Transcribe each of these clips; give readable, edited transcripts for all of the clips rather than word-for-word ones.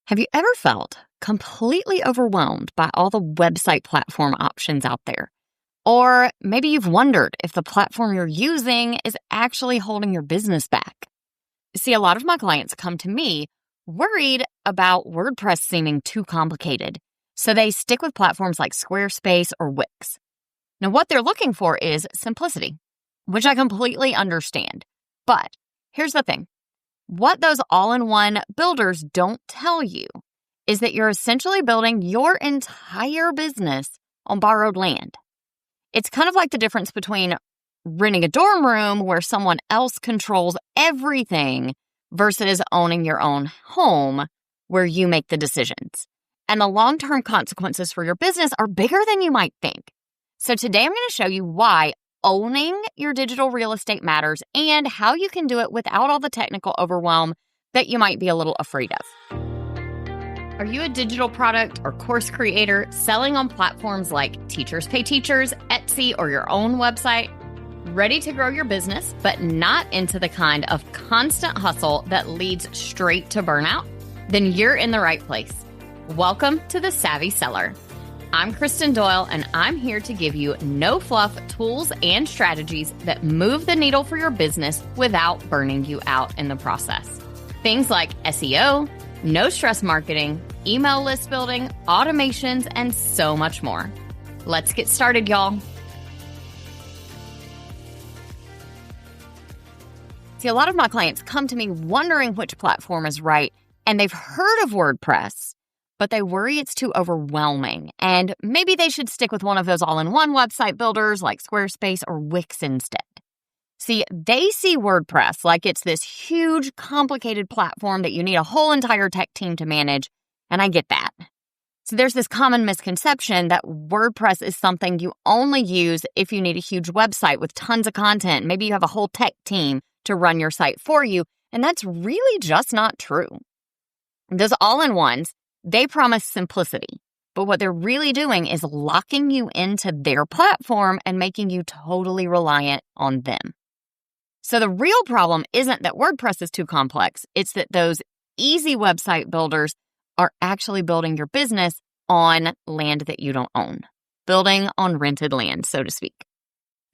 Have you ever felt completely overwhelmed by all the website platform options out there? Or maybe you've wondered if the platform you're using is actually holding your business back. See, a lot of my clients come to me worried about WordPress seeming too complicated, so they stick with platforms like Squarespace or Wix. Now, what they're looking for is simplicity, which I completely understand. But here's the thing. What those all-in-one builders don't tell you is that you're essentially building your entire business on borrowed land. It's kind of like the difference between renting a dorm room where someone else controls everything versus owning your own home where you make the decisions. And the long-term consequences for your business are bigger than you might think. So today I'm going to show you why owning your digital real estate matters and how you can do it without all the technical overwhelm that you might be a little afraid of. Are you a digital product or course creator selling on platforms like Teachers Pay Teachers, Etsy, or your own website? Ready to grow your business, but not into the kind of constant hustle that leads straight to burnout? Then you're in the right place. Welcome to The Savvy Seller. I'm Kristen Doyle, and I'm here to give you no-fluff tools and strategies that move the needle for your business without burning you out in the process. Things like SEO, no-stress marketing, email list building, automations, and so much more. Let's get started, y'all. See, a lot of my clients come to me wondering which platform is right, and they've heard of WordPress, but they worry it's too overwhelming, and maybe they should stick with one of those all-in-one website builders like Squarespace or Wix instead. See, they see WordPress like it's this huge, complicated platform that you need a whole entire tech team to manage, and I get that. So there's this common misconception that WordPress is something you only use if you need a huge website with tons of content. Maybe you have a whole tech team to run your site for you, and that's really just not true. Those all-in-ones, they promise simplicity, but what they're really doing is locking you into their platform and making you totally reliant on them. So the real problem isn't that WordPress is too complex. It's that those easy website builders are actually building your business on land that you don't own, building on rented land, so to speak.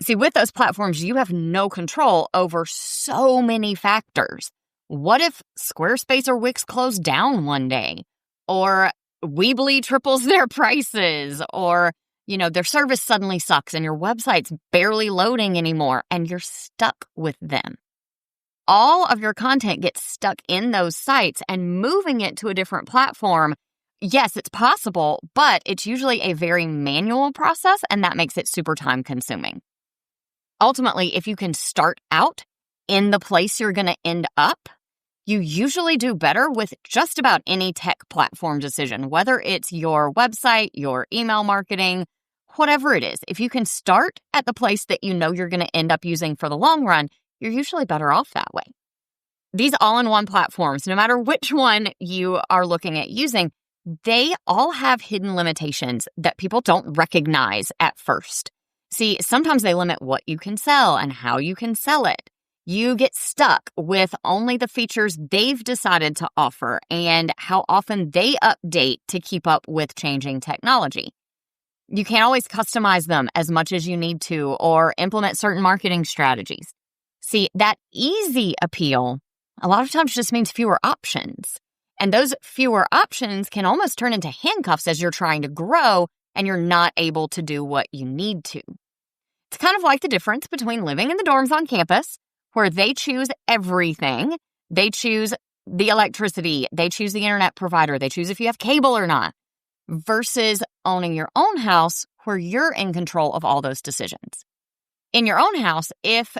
See, with those platforms, you have no control over so many factors. What if Squarespace or Wix close down one day? Or Weebly triples their prices, or, their service suddenly sucks and your website's barely loading anymore and you're stuck with them. All of your content gets stuck in those sites, and moving it to a different platform, yes, it's possible, but it's usually a very manual process, and that makes it super time consuming. Ultimately, if you can start out in the place you're going to end up, you usually do better with just about any tech platform decision, whether it's your website, your email marketing, whatever it is. If you can start at the place that you know you're going to end up using for the long run, you're usually better off that way. These all-in-one platforms, no matter which one you are looking at using, they all have hidden limitations that people don't recognize at first. See, sometimes they limit what you can sell and how you can sell it. You get stuck with only the features they've decided to offer and how often they update to keep up with changing technology. You can't always customize them as much as you need to or implement certain marketing strategies. See, that easy appeal a lot of times just means fewer options. And those fewer options can almost turn into handcuffs as you're trying to grow and you're not able to do what you need to. It's kind of like the difference between living in the dorms on campus, where they choose everything. They choose the electricity. They choose the internet provider. They choose if you have cable or not, versus owning your own house where you're in control of all those decisions. In your own house, if,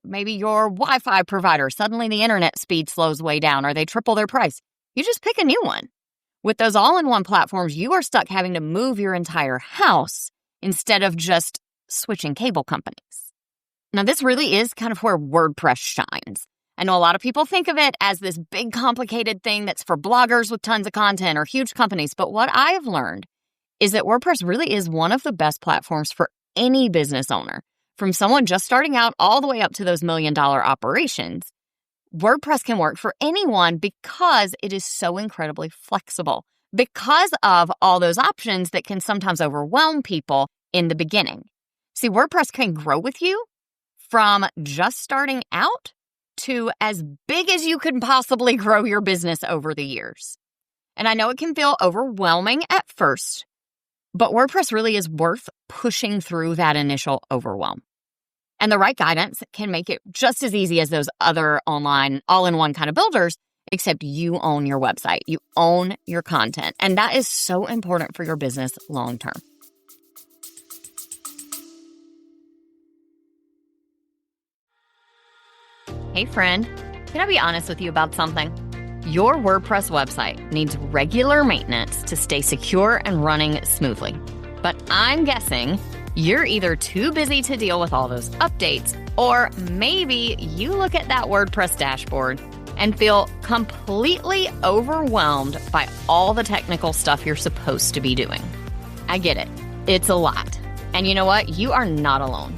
maybe your Wi-Fi provider, suddenly the internet speed slows way down or they triple their price, you just pick a new one. With those all-in-one platforms, you are stuck having to move your entire house instead of just switching cable companies. Now, this really is kind of where WordPress shines. I know a lot of people think of it as this big, complicated thing that's for bloggers with tons of content or huge companies, but what I have learned is that WordPress really is one of the best platforms for any business owner, from someone just starting out all the way up to those $1 million operations. WordPress can work for anyone because it is so incredibly flexible, because of all those options that can sometimes overwhelm people in the beginning. See, WordPress can grow with you from just starting out to as big as you can possibly grow your business over the years. And I know it can feel overwhelming at first, but WordPress really is worth pushing through that initial overwhelm. And the right guidance can make it just as easy as those other online all-in-one kind of builders, except you own your website. You own your content. And that is so important for your business long-term. Hey friend, can I be honest with you about something? Your WordPress website needs regular maintenance to stay secure and running smoothly. But I'm guessing you're either too busy to deal with all those updates, or maybe you look at that WordPress dashboard and feel completely overwhelmed by all the technical stuff you're supposed to be doing. I get it. It's a lot. And you know what? You are not alone.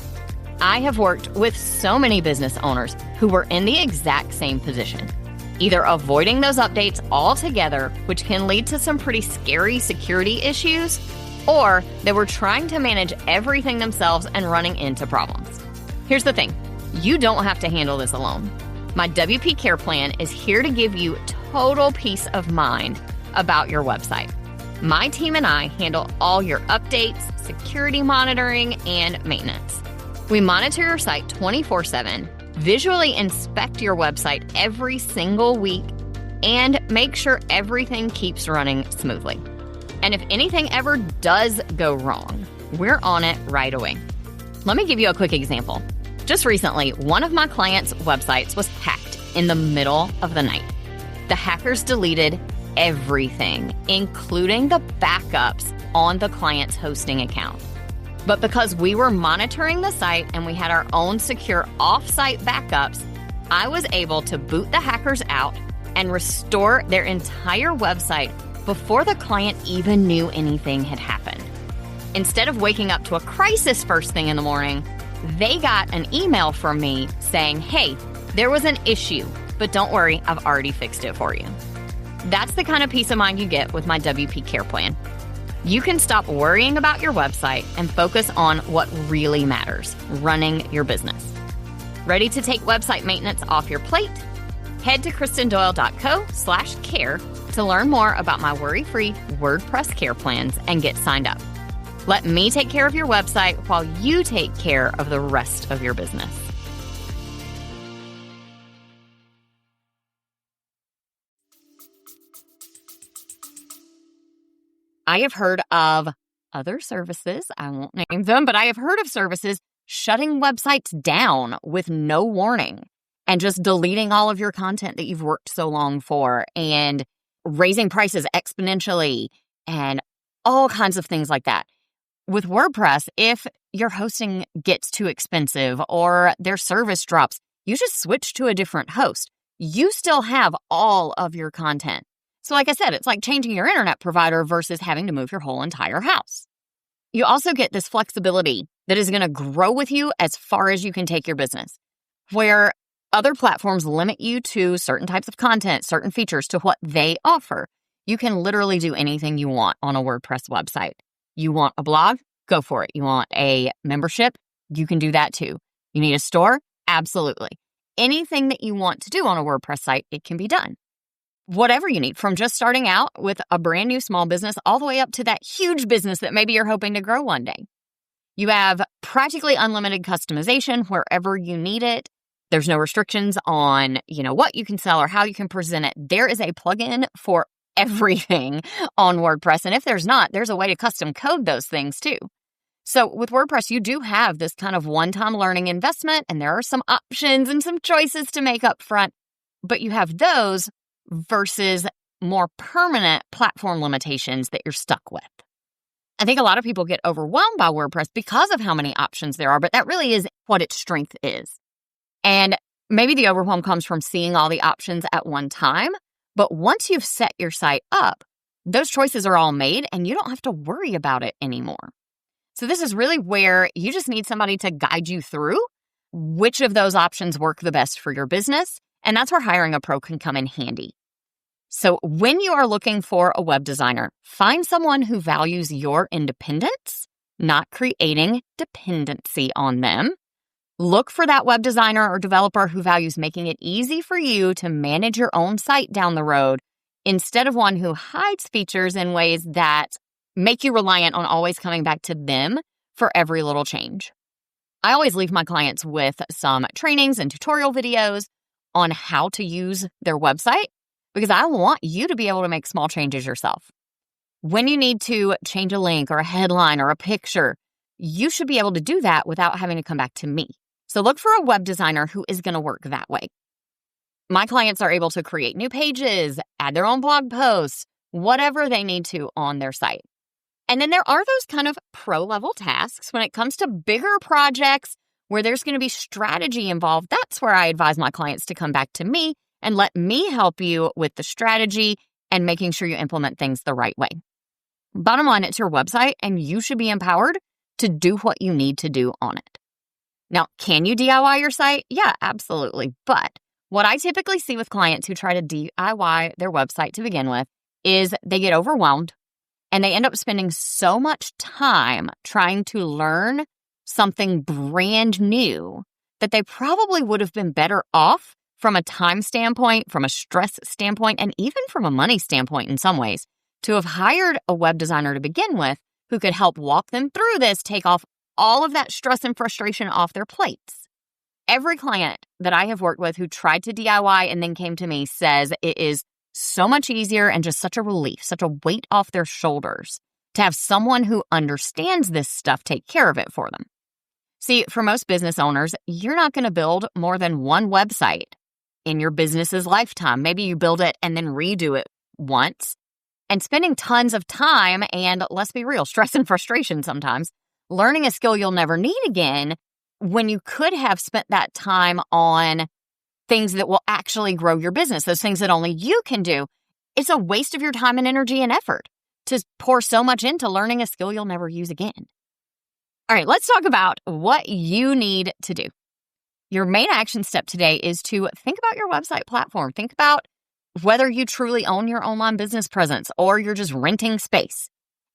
I have worked with so many business owners who were in the exact same position, either avoiding those updates altogether, which can lead to some pretty scary security issues, or they were trying to manage everything themselves and running into problems. Here's the thing. You don't have to handle this alone. My WP Care Plan is here to give you total peace of mind about your website. My team and I handle all your updates, security monitoring, and maintenance. We monitor your site 24/7, visually inspect your website every single week, and make sure everything keeps running smoothly. And if anything ever does go wrong, we're on it right away. Let me give you a quick example. Just recently, one of my clients' websites was hacked in the middle of the night. The hackers deleted everything, including the backups on the client's hosting account. But because we were monitoring the site and we had our own secure off-site backups, I was able to boot the hackers out and restore their entire website before the client even knew anything had happened. Instead of waking up to a crisis first thing in the morning, they got an email from me saying, hey, there was an issue, but don't worry, I've already fixed it for you. That's the kind of peace of mind you get with my WP Care Plan. You can stop worrying about your website and focus on what really matters, running your business. Ready to take website maintenance off your plate? Head to KristenDoyle.co/care to learn more about my worry-free WordPress care plans and get signed up. Let me take care of your website while you take care of the rest of your business. I have heard of other services, I won't name them, but I have heard of services shutting websites down with no warning and just deleting all of your content that you've worked so long for and raising prices exponentially and all kinds of things like that. With WordPress, if your hosting gets too expensive or their service drops, you just switch to a different host. You still have all of your content. So like I said, it's like changing your internet provider versus having to move your whole entire house. You also get this flexibility that is going to grow with you as far as you can take your business, where other platforms limit you to certain types of content, certain features to what they offer. You can literally do anything you want on a WordPress website. You want a blog? Go for it. You want a membership? You can do that too. You need a store? Absolutely. Anything that you want to do on a WordPress site, it can be done. Whatever you need, from just starting out with a brand new small business all the way up to that huge business that maybe you're hoping to grow one day. You have practically unlimited customization wherever you need it. There's no restrictions on, what you can sell or how you can present it. There is a plugin for everything on WordPress. And if there's not, there's a way to custom code those things too. So with WordPress, you do have this kind of one-time learning investment, and there are some options and some choices to make up front, but you have those versus more permanent platform limitations that you're stuck with. I think a lot of people get overwhelmed by WordPress because of how many options there are, but that really is what its strength is. And maybe the overwhelm comes from seeing all the options at one time, but once you've set your site up, those choices are all made and you don't have to worry about it anymore. So this is really where you just need somebody to guide you through which of those options work the best for your business And that's where hiring a pro can come in handy. So when you are looking for a web designer, find someone who values your independence, not creating dependency on them. Look for that web designer or developer who values making it easy for you to manage your own site down the road, instead of one who hides features in ways that make you reliant on always coming back to them for every little change. I always leave my clients with some trainings and tutorial videos on how to use their website, because I want you to be able to make small changes yourself. When you need to change a link or a headline or a picture, you should be able to do that without having to come back to me. So look for a web designer who is going to work that way. My clients are able to create new pages, add their own blog posts, whatever they need to on their site. And then there are those kind of pro-level tasks when it comes to bigger projects where there's going to be strategy involved. That's where I advise my clients to come back to me and let me help you with the strategy and making sure you implement things the right way. Bottom line, it's your website and you should be empowered to do what you need to do on it. Now, can you DIY your site? Yeah, absolutely. But what I typically see with clients who try to DIY their website to begin with is they get overwhelmed and they end up spending so much time trying to learn something brand new that they probably would have been better off from a time standpoint, from a stress standpoint, and even from a money standpoint in some ways, to have hired a web designer to begin with who could help walk them through this, take off all of that stress and frustration off their plates. Every client that I have worked with who tried to DIY and then came to me says it is so much easier and just such a relief, such a weight off their shoulders to have someone who understands this stuff take care of it for them. See, for most business owners, you're not going to build more than one website in your business's lifetime. Maybe you build it and then redo it once. And spending tons of time and, let's be real, stress and frustration sometimes, learning a skill you'll never need again when you could have spent that time on things that will actually grow your business, those things that only you can do. It's a waste of your time and energy and effort to pour so much into learning a skill you'll never use again. All right, let's talk about what you need to do. Your main action step today is to think about your website platform. Think about whether you truly own your online business presence or you're just renting space.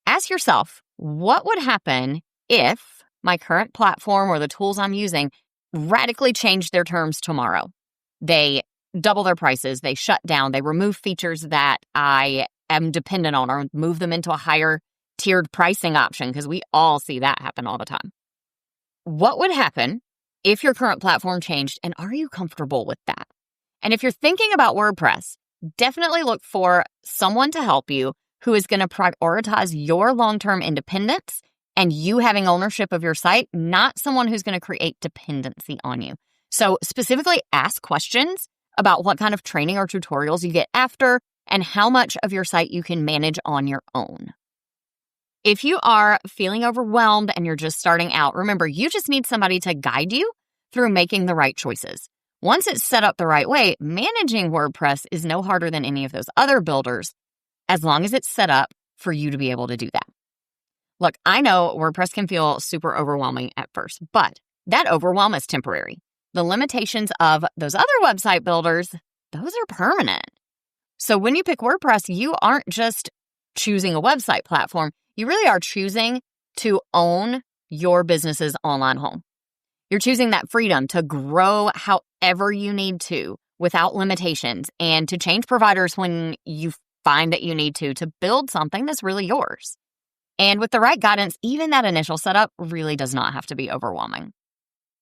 Ask yourself, what would happen if my current platform or the tools I'm using radically changed their terms tomorrow? They double their prices, they shut down, they remove features that I am dependent on or move them into a higher tiered pricing option, because we all see that happen all the time. What would happen if your current platform changed, and are you comfortable with that? And if you're thinking about WordPress, definitely look for someone to help you who is going to prioritize your long-term independence and you having ownership of your site, not someone who's going to create dependency on you. So specifically ask questions about what kind of training or tutorials you get after and how much of your site you can manage on your own. If you are feeling overwhelmed and you're just starting out, remember, you just need somebody to guide you through making the right choices. Once it's set up the right way, managing WordPress is no harder than any of those other builders, as long as it's set up for you to be able to do that. Look, I know WordPress can feel super overwhelming at first, but that overwhelm is temporary. The limitations of those other website builders, those are permanent. So when you pick WordPress, you aren't just choosing a website platform. You really are choosing to own your business's online home. You're choosing that freedom to grow however you need to without limitations and to change providers when you find that you need to build something that's really yours. And with the right guidance, even that initial setup really does not have to be overwhelming.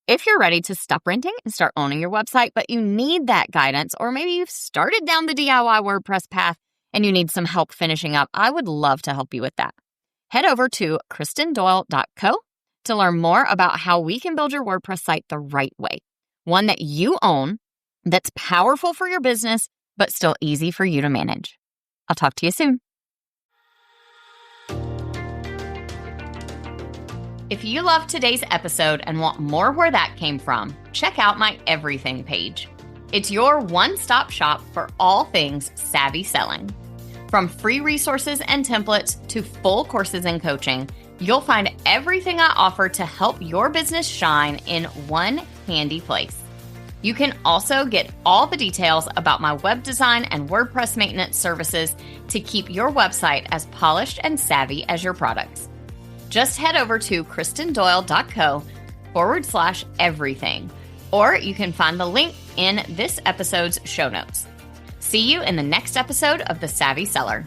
If you're ready to stop renting and start owning your website, but you need that guidance, or maybe you've started down the DIY WordPress path and you need some help finishing up, I would love to help you with that. Head over to kristendoyle.co to learn more about how we can build your WordPress site the right way. One that you own, that's powerful for your business, but still easy for you to manage. I'll talk to you soon. If you loved today's episode and want more where that came from, check out my Everything page. It's your one-stop shop for all things savvy selling. From free resources and templates to full courses and coaching, you'll find everything I offer to help your business shine in one handy place. You can also get all the details about my web design and WordPress maintenance services to keep your website as polished and savvy as your products. Just head over to kristendoyle.co/everything, or you can find the link in this episode's show notes. See you in the next episode of The Savvy Seller.